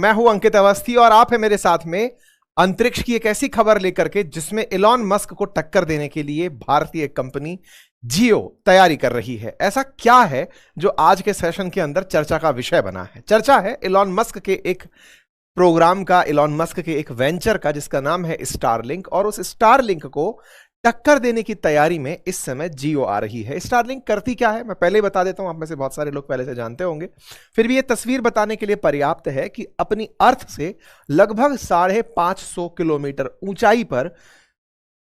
मैं हूं अंकित अवस्थी और आप है मेरे साथ में अंतरिक्ष की एक ऐसी खबर लेकर के जिसमें इलॉन मस्क को टक्कर देने के लिए भारतीय कंपनी जियो तैयारी कर रही है। ऐसा क्या है जो आज के सेशन के अंदर चर्चा का विषय बना है? चर्चा है इलॉन मस्क के एक प्रोग्राम का, इलॉन मस्क के एक वेंचर का जिसका नाम है स्टारलिंक, और उस स्टारलिंक को टक्कर देने की तैयारी में इस समय जियो आ रही है। स्टारलिंक करती क्या है मैं पहले ही बता देता हूं, आप में से बहुत सारे लोग पहले से जानते होंगे, फिर भी यह तस्वीर बताने के लिए पर्याप्त है कि अपनी अर्थ से लगभग 550 किलोमीटर ऊंचाई पर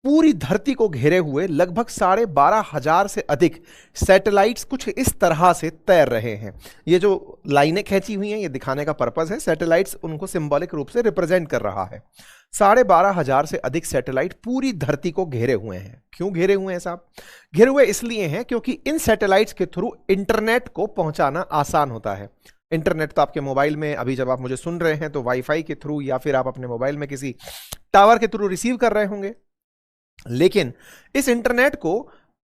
पूरी धरती को घेरे हुए लगभग 12,500 से अधिक सैटेलाइट्स कुछ इस तरह से तैर रहे हैं। ये जो लाइनें खींची हुई हैं ये दिखाने का पर्पस है, सैटेलाइट्स उनको सिंबॉलिक रूप से रिप्रेजेंट कर रहा है। 12,500 से अधिक सैटेलाइट पूरी धरती को घेरे हुए हैं। क्यों घेरे हुए हैं साहब? घेरे हुए इसलिए हैं क्योंकि इन सैटेलाइट्स के थ्रू इंटरनेट को पहुंचाना आसान होता है। इंटरनेट तो आपके मोबाइल में अभी जब आप मुझे सुन रहे हैं तो वाईफाई के थ्रू या फिर आप अपने मोबाइल में किसी टावर के थ्रू रिसीव कर रहे होंगे, लेकिन इस इंटरनेट को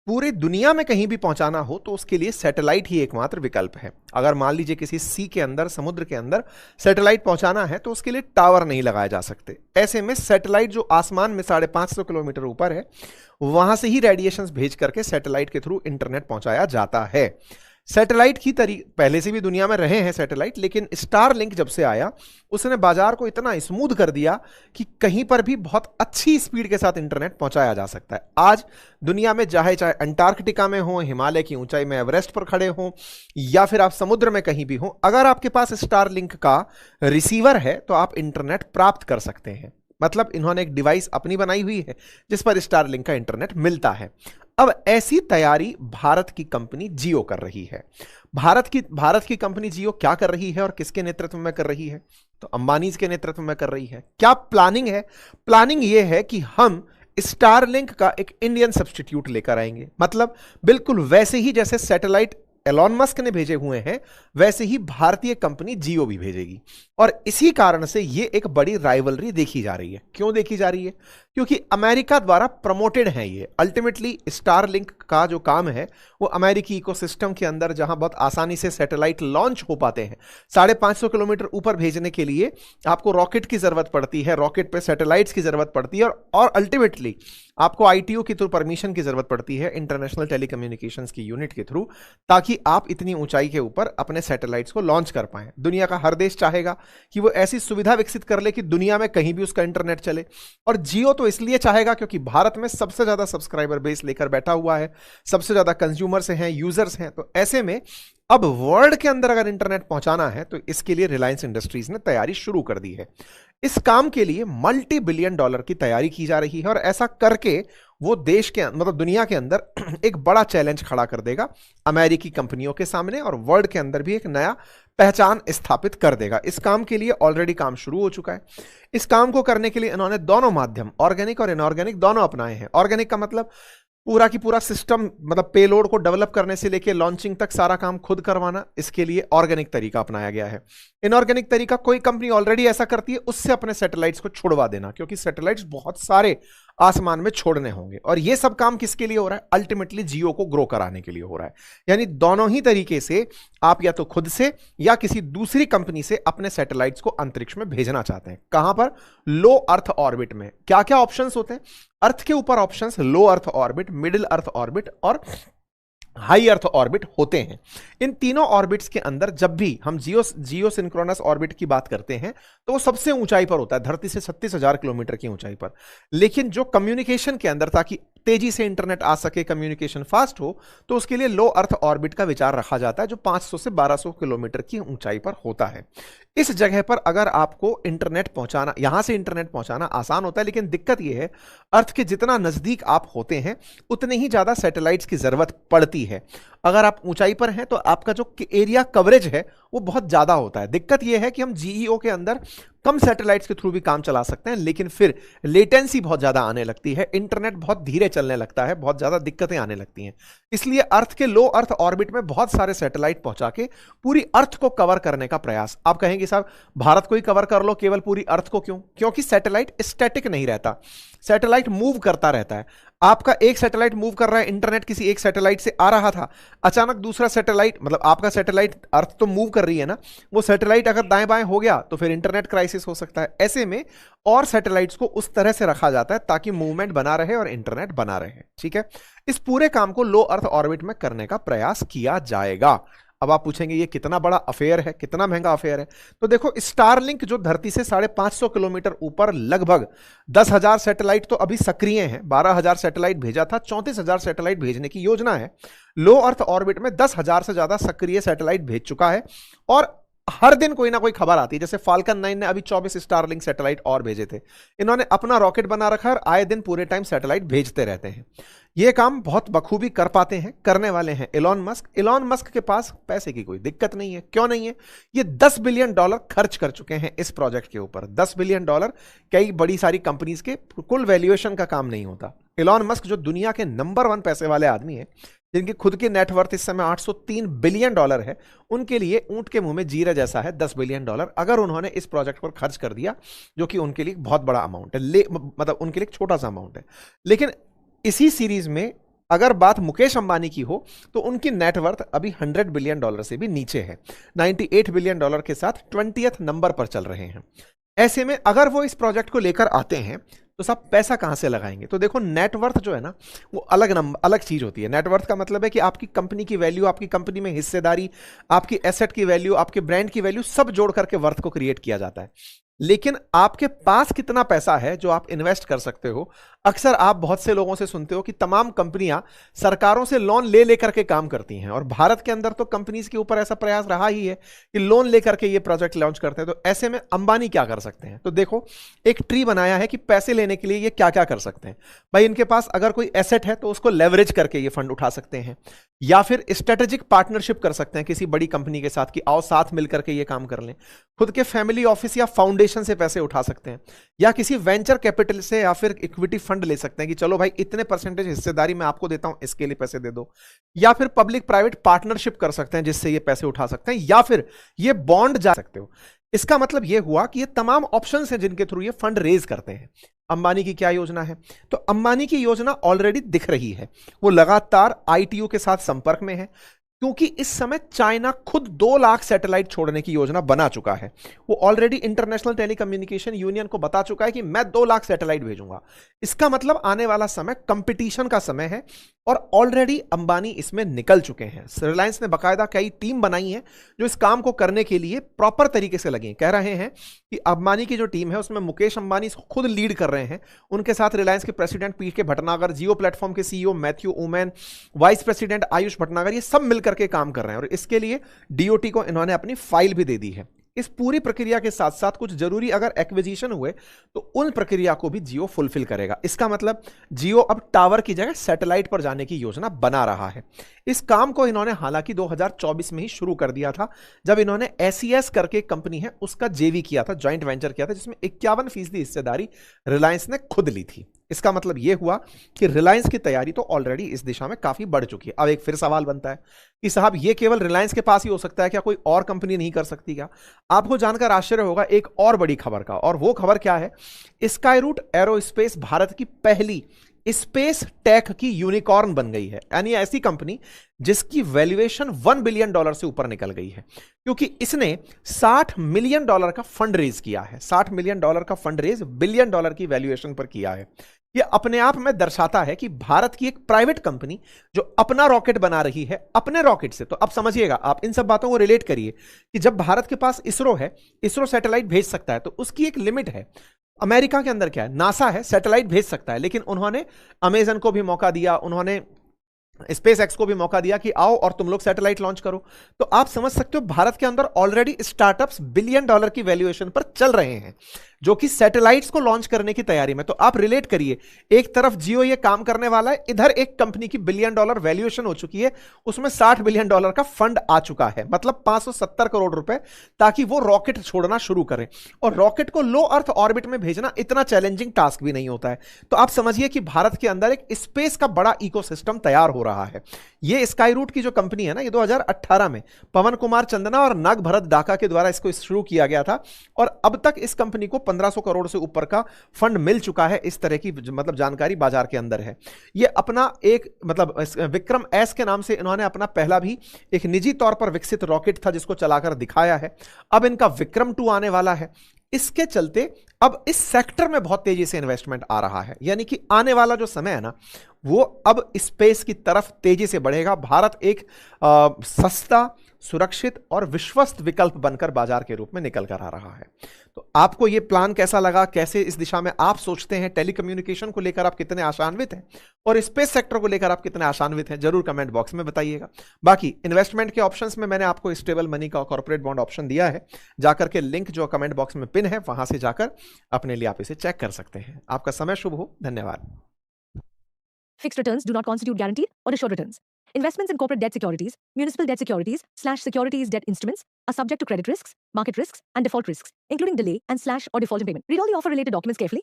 पूरी दुनिया में कहीं भी पहुंचाना हो तो उसके लिए सैटेलाइट ही एकमात्र विकल्प है। अगर मान लीजिए किसी सी के अंदर, समुद्र के अंदर सैटेलाइट पहुंचाना है तो उसके लिए टावर नहीं लगाए जा सकते। ऐसे में सैटेलाइट जो आसमान में 550 किलोमीटर ऊपर है वहां से ही रेडिएशंस भेज करके सैटेलाइट के थ्रू इंटरनेट पहुंचाया जाता है। सैटेलाइट की पहले से भी दुनिया में रहे हैं सैटेलाइट, लेकिन स्टारलिंक जब से आया उसने बाजार को इतना स्मूथ कर दिया कि कहीं पर भी बहुत अच्छी स्पीड के साथ इंटरनेट पहुंचाया जा सकता है। आज दुनिया में चाहे अंटार्कटिका में हो, हिमालय की ऊंचाई में एवरेस्ट पर खड़े हो, या फिर आप समुद्र में कहीं भी हो, अगर आपके पास स्टारलिंक का रिसीवर है तो आप इंटरनेट प्राप्त कर सकते हैं। मतलब इन्होंने एक डिवाइस अपनी बनाई हुई है जिस पर स्टारलिंक का इंटरनेट मिलता है। अब ऐसी तैयारी भारत की कंपनी जियो कर रही है। भारत की कंपनी जियो क्या कर रही है और किसके नेतृत्व में कर रही है? तो अंबानीज के नेतृत्व में कर रही है। क्या प्लानिंग है? प्लानिंग यह है कि हम स्टारलिंक का एक इंडियन सब्स्टिट्यूट लेकर आएंगे। मतलब बिल्कुल वैसे ही जैसे सैटेलाइट एलॉन मस्क ने भेजे हुए हैं वैसे ही भारतीय कंपनी जियो भी भेजेगी, और इसी कारण से ये एक बड़ी राइवलरी देखी जा रही है। क्यों देखी जा रही है? क्योंकि अमेरिका द्वारा प्रमोटेड है ये। अल्टीमेटली स्टारलिंक का जो काम है वो अमेरिकी इकोसिस्टम के अंदर जहां बहुत आसानी से सैटेलाइट लॉन्च हो पाते हैं। 550 किलोमीटर ऊपर भेजने के लिए आपको रॉकेट की जरूरत पड़ती है, रॉकेट पे सैटेलाइट्स की जरूरत पड़ती है, और अल्टीमेटली आपको आईटीयू के थ्रू परमिशन की जरूरत पड़ती है, इंटरनेशनल टेलीकम्युनिकेशंस की यूनिट के थ्रू, ताकि आप इतनी ऊंचाई के ऊपर अपने सैटेलाइट्स को लॉन्च कर पाएं। दुनिया का हर देश चाहेगा कि वो ऐसी सुविधा विकसित कर ले कि दुनिया में कहीं भी उसका इंटरनेट चले, और जियो तो इसलिए चाहेगा क्योंकि भारत में सबसे ज्यादा सब्सक्राइबर बेस लेकर बैठा हुआ है, सबसे ज्यादा कंज्यूमर्स हैं, यूजर्स हैं। तो ऐसे में अब वर्ल्ड के अंदर अगर इंटरनेट पहुंचाना है तो इसके लिए रिलायंस इंडस्ट्रीज ने तैयारी शुरू कर दी है। इस काम के लिए मल्टी बिलियन डॉलर की तैयारी की जा रही है, और ऐसा करके वो देश के मतलब दुनिया के अंदर एक बड़ा चैलेंज खड़ा कर देगा अमेरिकी कंपनियों के सामने, और वर्ल्ड के अंदर भी एक नया पहचान स्थापित कर देगा। इस काम के लिए ऑलरेडी काम शुरू हो चुका है। इस काम को करने के लिए इन्होंने दोनों माध्यम, ऑर्गेनिक और इनऑर्गेनिक, दोनों अपनाए हैं। ऑर्गेनिक का मतलब पूरा की पूरा सिस्टम, मतलब पेलोड को डेवलप करने से लेके लॉन्चिंग तक सारा काम खुद करवाना, इसके लिए ऑर्गेनिक तरीका अपनाया गया है। इनऑर्गेनिक तरीका कोई कंपनी ऑलरेडी ऐसा करती है उससे अपने सैटेलाइट्स को छुड़वा देना, क्योंकि सैटेलाइट्स बहुत सारे आसमान में छोड़ने होंगे, और ये सब काम किसके लिए हो रहा है? अल्टीमेटली जियो को ग्रो कराने के लिए हो रहा है। यानी दोनों ही तरीके से आप या तो खुद से या किसी दूसरी कंपनी से अपने सैटेलाइट्स को अंतरिक्ष में भेजना चाहते हैं। कहां पर? लो अर्थ ऑर्बिट में। क्या क्या ऑप्शंस होते हैं अर्थ के ऊपर? Options low earth orbit, middle earth orbit और हाई अर्थ ऑर्बिट होते हैं। इन तीनों ऑर्बिट्स के अंदर जब भी हम जियो सिंक्रोनस ऑर्बिट की बात करते हैं तो वो सबसे ऊंचाई पर होता है, धरती से 36,000 किलोमीटर की ऊंचाई पर। लेकिन जो कम्युनिकेशन के अंदर, ताकि तेजी से इंटरनेट आ सके, कम्युनिकेशन फास्ट हो, तो उसके लिए लो अर्थ ऑर्बिट का विचार रखा जाता है, जो 500 से 1200 किलोमीटर की ऊंचाई पर होता है। इस जगह पर अगर आपको इंटरनेट पहुंचाना, यहां से इंटरनेट पहुंचाना आसान होता है, लेकिन दिक्कत यह है अर्थ के जितना नजदीक आप होते हैं उतने ही ज्यादा सैटेलाइट्स की जरूरत पड़ती है। अगर आप ऊंचाई पर हैं तो आपका जो एरिया कवरेज है वो बहुत ज्यादा होता है। दिक्कत यह है कि हम जीईओ के अंदर कम सैटेलाइट्स के थ्रू भी काम चला सकते हैं, लेकिन फिर लेटेंसी बहुत ज्यादा आने लगती है, इंटरनेट बहुत धीरे चलने लगता है, बहुत ज्यादा दिक्कतें आने लगती हैं। इसलिए अर्थ के लो अर्थ ऑर्बिट में बहुत सारे सैटेलाइट पहुंचा के पूरी अर्थ को कवर करने का प्रयास। आप कहेंगे साहब भारत को ही कवर कर लो, केवल पूरी अर्थ को क्यों? क्योंकि सैटेलाइट स्टैटिक नहीं रहता, सैटेलाइट मूव करता रहता है। आपका एक सैटेलाइट मूव कर रहा है, इंटरनेट किसी एक सैटेलाइट से आ रहा था, अचानक दूसरा सैटेलाइट, मतलब आपका सैटेलाइट, अर्थ तो मूव कर रही है ना, वो सैटेलाइट अगर दाएं बाएं हो गया तो फिर इंटरनेट क्राइसिस हो सकता है। ऐसे में और सैटेलाइट्स को उस तरह से रखा जाता है ताकि मूवमेंट बना रहे और इंटरनेट बना रहे। ठीक है, इस पूरे काम को लो अर्थ ऑर्बिट में करने का प्रयास किया जाएगा। अब आप पूछेंगे ये कितना बड़ा अफेयर है, कितना महंगा अफेयर है? तो देखो, स्टारलिंक जो धरती से 550 किलोमीटर ऊपर लगभग 10,000 सैटेलाइट तो अभी सक्रिय हैं, 12,000 सैटेलाइट भेजा था, 34,000 सैटेलाइट भेजने की योजना है। लो अर्थ ऑर्बिट में 10,000 से ज्यादा सक्रिय सैटेलाइट भेज चुका है और हर दिन कोई ना कोई खबर आती है। जैसे फाल्कन 9 ने अभी 24 स्टारलिंक सैटेलाइट और भेजे थे। इन्होंने अपना रॉकेट बना रखा है और आए दिन पूरे टाइम सैटेलाइट भेजते रहते हैं। ये काम बहुत बखूबी कर पाते हैं, करने वाले हैं एलॉन मस्क। एलॉन मस्क के पास पैसे की कोई दिक्कत नहीं है। क्यों नहीं है? ये $10 बिलियन खर्च कर चुके हैं इस प्रोजेक्ट के ऊपर। $10 बिलियन कई बड़ी सारी कंपनीज के कुल वैल्यूएशन का काम नहीं होता। एलॉन मस्क जो दुनिया के नंबर 1 पैसे वाले आदमी है, जिनकी खुद की नेटवर्थ इस समय $803 बिलियन है, उनके लिए ऊंट के मुंह में जीरा जैसा है $10 बिलियन अगर उन्होंने इस प्रोजेक्ट पर खर्च कर दिया, जो कि उनके लिए बहुत बड़ा अमाउंट है, मतलब उनके लिए छोटा सा अमाउंट है। लेकिन इसी सीरीज में अगर बात मुकेश अंबानी की हो तो उनकी नेटवर्थ अभी $100 बिलियन से भी नीचे है, $98 बिलियन के साथ 20th नंबर पर चल रहे हैं। ऐसे में अगर वो इस प्रोजेक्ट को लेकर आते हैं तो सब पैसा कहां से लगाएंगे? तो देखो, नेटवर्थ जो है ना, वो अलग चीज होती है। नेटवर्थ का मतलब है कि आपकी कंपनी की वैल्यू, आपकी कंपनी में हिस्सेदारी, आपकी एसेट की वैल्यू, आपके ब्रांड की वैल्यू, सब जोड़ करके वर्थ को क्रिएट किया जाता है। लेकिन आपके पास कितना पैसा है जो आप इन्वेस्ट कर सकते हो? अक्सर आप बहुत से लोगों से सुनते हो कि तमाम कंपनियां सरकारों से लोन ले लेकर के काम करती हैं, और भारत के अंदर तो कंपनीज के ऊपर ऐसा प्रयास रहा ही है कि लोन लेकर के ये प्रोजेक्ट लॉन्च करते हैं। तो ऐसे में अंबानी क्या कर सकते हैं? तो देखो, एक ट्री बनाया है कि पैसे लेने के लिए ये क्या क्या कर सकते हैं। भाई, इनके पास अगर कोई एसेट है तो उसको लेवरेज करके ये फंड उठा सकते हैं, या फिर स्ट्रेटेजिक पार्टनरशिप कर सकते हैं किसी बड़ी कंपनी के साथ कि आओ साथ मिलकर के ये काम कर लें। खुद के फैमिली ऑफिस या फाउंडेशन से पैसे उठा सकते हैं, या किसी वेंचर कैपिटल से या फिर इक्विटी फंड ले सकते हैं कि चलो भाई, इतने परसेंटेज हिस्सेदारी मैं आपको देता हूं, इसके लिए पैसे दे दो। या फिर पब्लिक प्राइवेट पार्टनरशिप कर सकते हैं जिससे ये पैसे उठा सकते हैं, या फिर ये बॉन्ड जा सकते हो। इसका मतलब यह हुआ कि ये तमाम ऑप्शंस हैं जिनके थ्रू ये फंड रेज करते हैं। अंबानी की क्या योजना है? तो अंबानी की योजना ऑलरेडी दिख रही है। वो लगातार आईटीयू के साथ संपर्क में है, क्योंकि इस समय चाइना खुद 2 लाख सैटेलाइट छोड़ने की योजना बना चुका है। वो ऑलरेडी इंटरनेशनल टेलीकम्युनिकेशन यूनियन को बता चुका है कि मैं 2 लाख सैटेलाइट भेजूंगा। इसका मतलब आने वाला समय कंपटीशन का समय है, और ऑलरेडी अंबानी इसमें निकल चुके हैं। रिलायंस ने बाकायदा कई टीम बनाई है जो इस काम को करने के लिए प्रॉपर तरीके से लगे। कह रहे हैं कि अंबानी की जो टीम है उसमें मुकेश अंबानी खुद लीड कर रहे हैं, उनके साथ रिलायंस के प्रेसिडेंट पीके भटनागर, जियो प्लेटफॉर्म के CEO Matthew woman, vice president Ayush Bhatnagar, ये सब मिलकर के काम कर रहे हैं। और इसके लिए डीओटी को इन्होंने अपनी फाइल भी दे दी है। इस पूरी प्रक्रिया के साथ साथ कुछ जरूरी अगर एक्विजिशन हुए तो उन प्रक्रिया को भी जियो फुलफिल करेगा। इसका मतलब जियो अब टावर की जगह सैटेलाइट पर जाने की योजना बना रहा है। इस काम को इन्होंने हालांकि 2024 में ही शुरू कर दिया था, जब इन्होंने एसईएस करके कंपनी है उसका जेवी किया था, जॉइंट वेंचर किया था, जिसमें 51% हिस्सेदारी रिलायंस ने खुद ली थी। इसका मतलब यह हुआ कि रिलायंस की तैयारी तो ऑलरेडी इस दिशा में काफी बढ़ चुकी है। अब एक फिर सवाल बनता है कि साहब, ये केवल रिलायंस के पास ही हो सकता है क्या? कोई और कंपनी नहीं कर सकती क्या? आपको जानकर आश्चर्य होगा एक और बड़ी खबर का, और वो खबर क्या है? स्काईरूट एरोस्पेस भारत की पहली स्पेस टेक की यूनिकॉर्न बन गई है, यानी ऐसी कंपनी जिसकी वैल्यूएशन $1 बिलियन से ऊपर निकल गई है, क्योंकि इसने $60 मिलियन का फंड रेज किया है। $60 मिलियन का फंड रेज $1 बिलियन की वैल्यूएशन पर किया है। यह अपने आप में दर्शाता है कि भारत की एक प्राइवेट कंपनी जो अपना रॉकेट बना रही है अपने रॉकेट से। तो अब समझिएगा, आप इन सब बातों को रिलेट करिए कि जब भारत के पास इसरो है, इसरो सैटेलाइट भेज सकता है, तो उसकी एक लिमिट है। अमेरिका के अंदर क्या है? नासा है, सैटेलाइट भेज सकता है, लेकिन उन्होंने अमेजन को भी मौका दिया, उन्होंने स्पेस एक्स को भी मौका दिया कि आओ और तुम लोग सैटेलाइट लॉन्च करो। तो आप समझ सकते हो भारत के अंदर ऑलरेडी स्टार्टअप्स $1 बिलियन की वैल्यूएशन पर चल रहे हैं, जो कि सैटेलाइट्स को लॉन्च करने की तैयारी में। तो आप रिलेट करिए, एक तरफ जियो ये काम करने वाला है, इधर एक कंपनी की $1 बिलियन वैल्यूएशन हो चुकी है, उसमें $60 बिलियन का फंड आ चुका है, मतलब 570 करोड़ रुपए, ताकि वो रॉकेट छोड़ना शुरू करें। और रॉकेट को लो अर्थ ऑर्बिट में भेजना इतना चैलेंजिंग टास्क भी नहीं होता है। तो आप समझिए कि भारत के अंदर एक स्पेस का बड़ा इकोसिस्टम तैयार हो रहा है। ये स्काईरूट की जो कंपनी है ना, ये 2018 में पवन कुमार चंदना और नाग भरत डाका के द्वारा इसको शुरू किया गया था, और अब तक इस कंपनी को 1500 करोड़ से ऊपर का फंड मिल चुका है, इस तरह की मतलब जानकारी बाजार के अंदर है। ये अपना एक मतलब विक्रम एस के नाम से इन्होंने अपना पहला भी एक निजी तौर पर विकसित रॉकेट था जिसको चलाकर दिखाया है। अब इनका विक्रम 2 आने वाला है। इसके चलते अब इस सेक्टर में बहुत तेजी से इन्वेस्टमेंट आ रहा है, यानी कि आने वाला जो समय है ना वो अब स्पेस की तरफ तेजी से बढ़ेगा। भारत एक सस्ता, सुरक्षित और विश्वस्त विकल्प बनकर बाजार के रूप में निकल कर आ रहा है। तो आपको यह प्लान कैसा लगा, कैसे इस दिशा में आप सोचते हैं, टेलीकम्युनिकेशन को लेकर आप कितने आशान्वित हैं और स्पेस सेक्टर को लेकर आप कितने आशान्वित हैं, जरूर कमेंट बॉक्स में बताइएगा। बाकी इन्वेस्टमेंट के ऑप्शंस में मैंने आपको स्टेबल मनी का कॉर्पोरेट बॉन्ड ऑप्शन दिया है, जाकर के लिंक जो कमेंट बॉक्स में पिन है वहां से जाकर अपने लिए आप इसे चेक कर सकते हैं। आपका समय शुभ हो, धन्यवाद। Fixed returns do not constitute guaranteed or assured returns. Investments in corporate debt securities, municipal debt securities/securities debt instruments are subject to credit risks, market risks, and default risks, including delay and/or default in payment. Read all the offer-related documents carefully